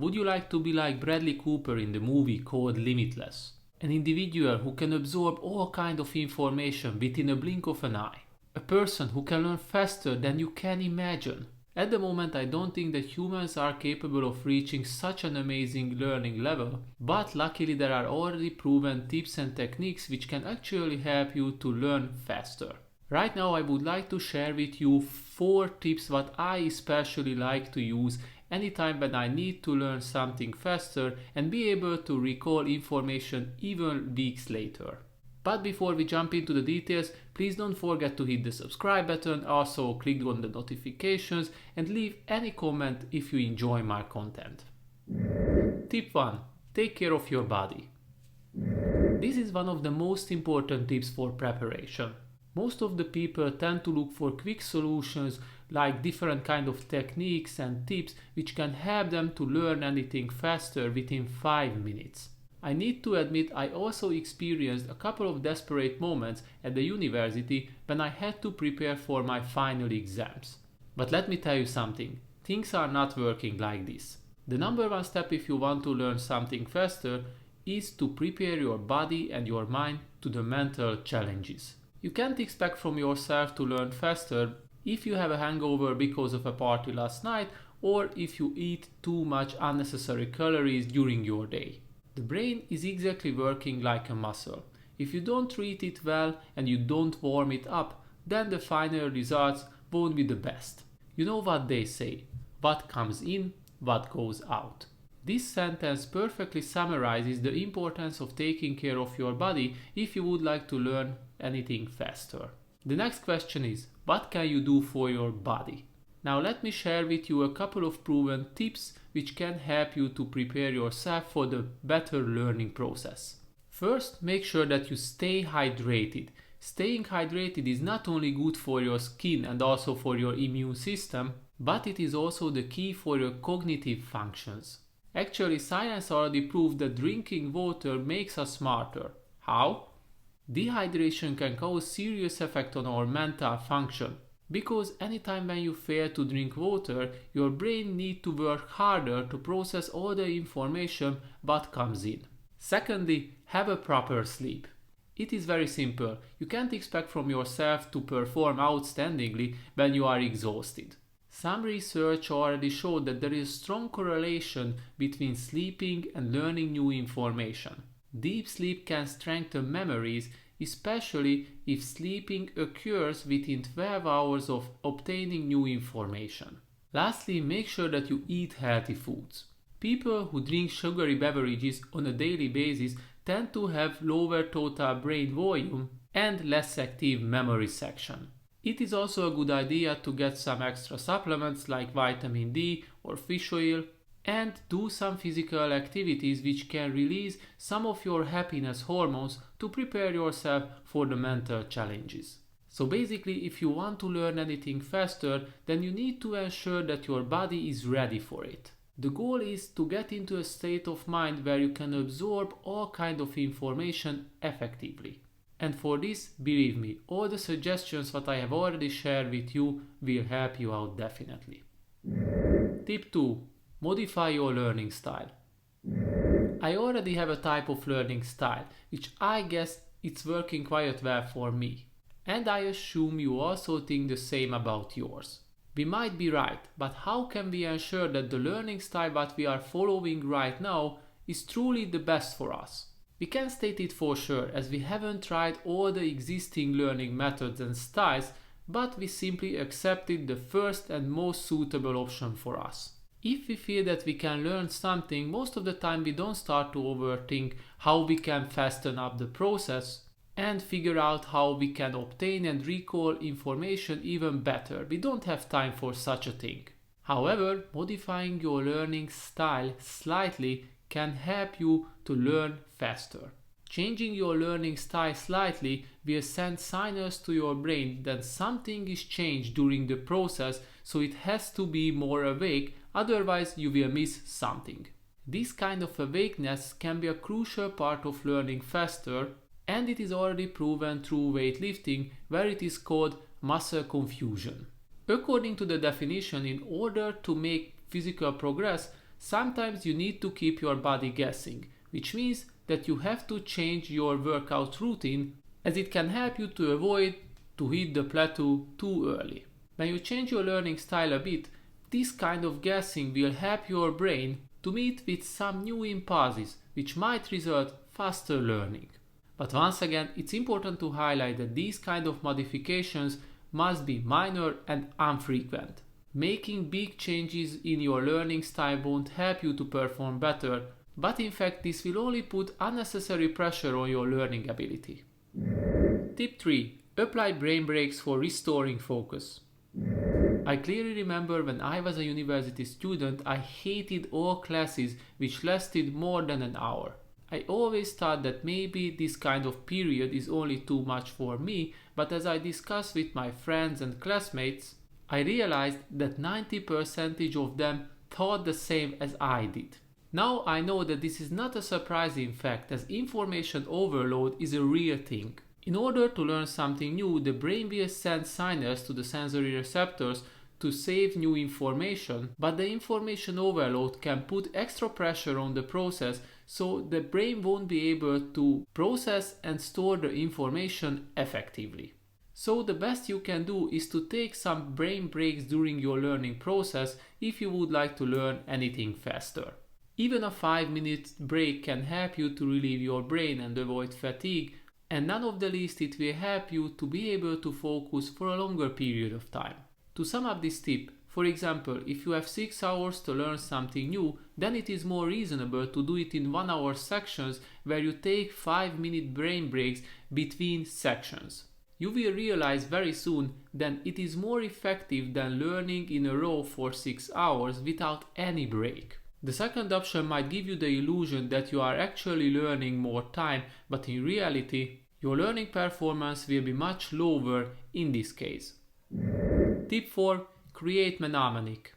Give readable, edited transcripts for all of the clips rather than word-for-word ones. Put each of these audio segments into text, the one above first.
Would you like to be like Bradley Cooper in the movie called Limitless? An individual who can absorb all kinds of information within a blink of an eye. A person who can learn faster than you can imagine. At the moment, I don't think that humans are capable of reaching such an amazing learning level, but luckily there are already proven tips and techniques which can actually help you to learn faster. Right now I would like to share with you 4 tips that I especially like to use anytime when I need to learn something faster and be able to recall information even weeks later. But before we jump into the details, please don't forget to hit the subscribe button, also click on the notifications and leave any comment if you enjoy my content. Tip 1. Take care of your body. This is one of the most important tips for preparation. Most of the people tend to look for quick solutions like different kind of techniques and tips which can help them to learn anything faster within 5 minutes. I need to admit I also experienced a couple of desperate moments at the university when I had to prepare for my final exams. But let me tell you something, things are not working like this. The number one step if you want to learn something faster is to prepare your body and your mind to the mental challenges. You can't expect from yourself to learn faster if you have a hangover because of a party last night or if you eat too much unnecessary calories during your day. The brain is exactly working like a muscle. If you don't treat it well and you don't warm it up, then the final results won't be the best. You know what they say, what comes in, what goes out. This sentence perfectly summarizes the importance of taking care of your body if you would like to learn anything faster. The next question is, what can you do for your body? Now let me share with you a couple of proven tips which can help you to prepare yourself for the better learning process. First, make sure that you stay hydrated. Staying hydrated is not only good for your skin and also for your immune system, but it is also the key for your cognitive functions. Actually, science already proved that drinking water makes us smarter. How? Dehydration can cause serious effect on our mental function. Because anytime when you fail to drink water, your brain needs to work harder to process all the information that comes in. Secondly, have a proper sleep. It is very simple. You can't expect from yourself to perform outstandingly when you are exhausted. Some research already showed that there is a strong correlation between sleeping and learning new information. Deep sleep can strengthen memories, especially if sleeping occurs within 12 hours of obtaining new information. Lastly, make sure that you eat healthy foods. People who drink sugary beverages on a daily basis tend to have lower total brain volume and less active memory section. It is also a good idea to get some extra supplements like vitamin D or fish oil and do some physical activities which can release some of your happiness hormones to prepare yourself for the mental challenges. So basically, if you want to learn anything faster, then you need to ensure that your body is ready for it. The goal is to get into a state of mind where you can absorb all kinds of information effectively. And for this, believe me, all the suggestions that I have already shared with you will help you out definitely. Tip 2. Modify your learning style. I already have a type of learning style, which I guess it's working quite well for me. And I assume you also think the same about yours. We might be right, but how can we ensure that the learning style that we are following right now is truly the best for us? We can't state it for sure as we haven't tried all the existing learning methods and styles, but we simply accepted the first and most suitable option for us. If we feel that we can learn something, most of the time we don't start to overthink how we can fasten up the process and figure out how we can obtain and recall information even better. We don't have time for such a thing. However, modifying your learning style slightly can help you to learn faster. Changing your learning style slightly will send signals to your brain that something is changed during the process, so it has to be more awake, otherwise you will miss something. This kind of awakeness can be a crucial part of learning faster, and it is already proven through weightlifting, where it is called muscle confusion. According to the definition, in order to make physical progress, sometimes you need to keep your body guessing, which means that you have to change your workout routine, as it can help you to avoid to hit the plateau too early. When you change your learning style a bit, this kind of guessing will help your brain to meet with some new impulses, which might result faster learning. But once again, it's important to highlight that these kind of modifications must be minor and infrequent. Making big changes in your learning style won't help you to perform better, but in fact this will only put unnecessary pressure on your learning ability. Tip 3. Apply brain breaks for restoring focus. I clearly remember when I was a university student, I hated all classes which lasted more than an hour. I always thought that maybe this kind of period is only too much for me, but as I discussed with my friends and classmates, I realized that 90% of them thought the same as I did. Now I know that this is not a surprising fact, as information overload is a real thing. In order to learn something new, the brain will send signals to the sensory receptors to save new information, but the information overload can put extra pressure on the process, so the brain won't be able to process and store the information effectively. So the best you can do is to take some brain breaks during your learning process if you would like to learn anything faster. Even a 5-minute break can help you to relieve your brain and avoid fatigue, and none of the least it will help you to be able to focus for a longer period of time. To sum up this tip, for example, if you have 6 hours to learn something new, then it is more reasonable to do it in 1-hour sections where you take 5-minute brain breaks between sections. You will realize very soon that it is more effective than learning in a row for 6 hours without any break. The second option might give you the illusion that you are actually learning more time, but in reality, your learning performance will be much lower in this case. Tip 4. Create Mnemonic.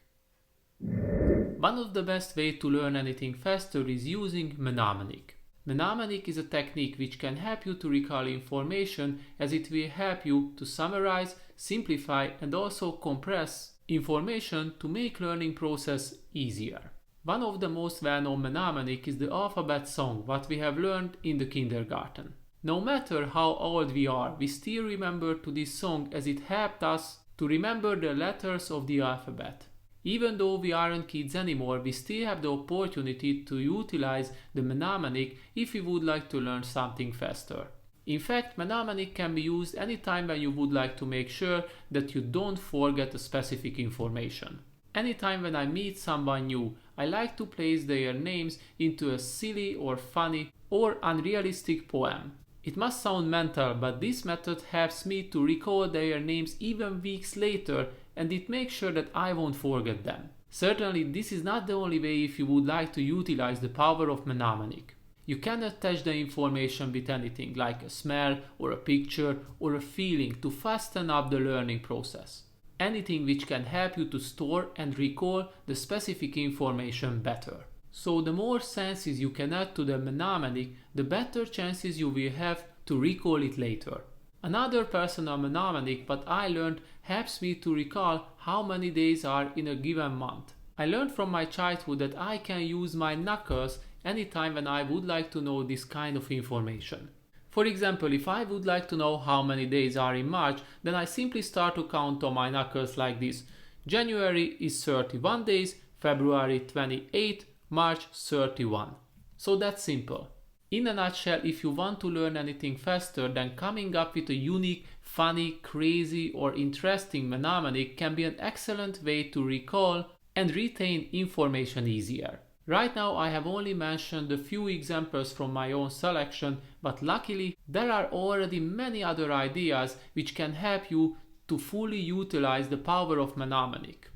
One of the best ways to learn anything faster is using Mnemonic. Mnemonic is a technique which can help you to recall information, as it will help you to summarize, simplify and also compress information to make learning process easier. One of the most well-known mnemonic is the alphabet song, what we have learned in the kindergarten. No matter how old we are, we still remember to this song, as it helped us to remember the letters of the alphabet. Even though we aren't kids anymore, we still have the opportunity to utilize the mnemonic if we would like to learn something faster. In fact, mnemonic can be used anytime when you would like to make sure that you don't forget a specific information. Anytime when I meet someone new, I like to place their names into a silly or funny or unrealistic poem. It must sound mental, but this method helps me to recall their names even weeks later, and it makes sure that I won't forget them. Certainly, this is not the only way if you would like to utilize the power of mnemonic. You can attach the information with anything, like a smell or a picture or a feeling, to fasten up the learning process. Anything which can help you to store and recall the specific information better. So the more senses you can add to the mnemonic, the better chances you will have to recall it later. Another personal mnemonic that I learned helps me to recall how many days are in a given month. I learned from my childhood that I can use my knuckles anytime when I would like to know this kind of information. For example, if I would like to know how many days are in March, then I simply start to count on my knuckles like this. January is 31 days, February 28, March 31. So that's simple. In a nutshell, if you want to learn anything faster, then coming up with a unique, funny, crazy or interesting mnemonic can be an excellent way to recall and retain information easier. Right now I have only mentioned a few examples from my own selection, but luckily there are already many other ideas which can help you to fully utilize the power of mnemonic.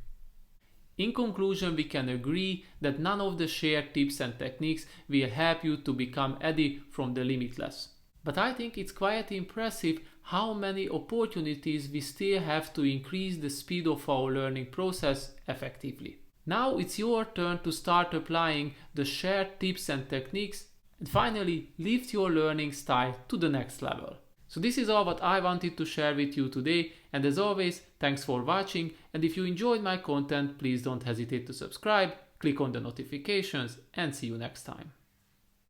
In conclusion, we can agree that none of the shared tips and techniques will help you to become Eddie from the Limitless. But I think it's quite impressive how many opportunities we still have to increase the speed of our learning process effectively. Now it's your turn to start applying the shared tips and techniques and finally lift your learning style to the next level. So this is all what I wanted to share with you today, and as always, thanks for watching, and if you enjoyed my content, please don't hesitate to subscribe Click on the notifications and see you next time.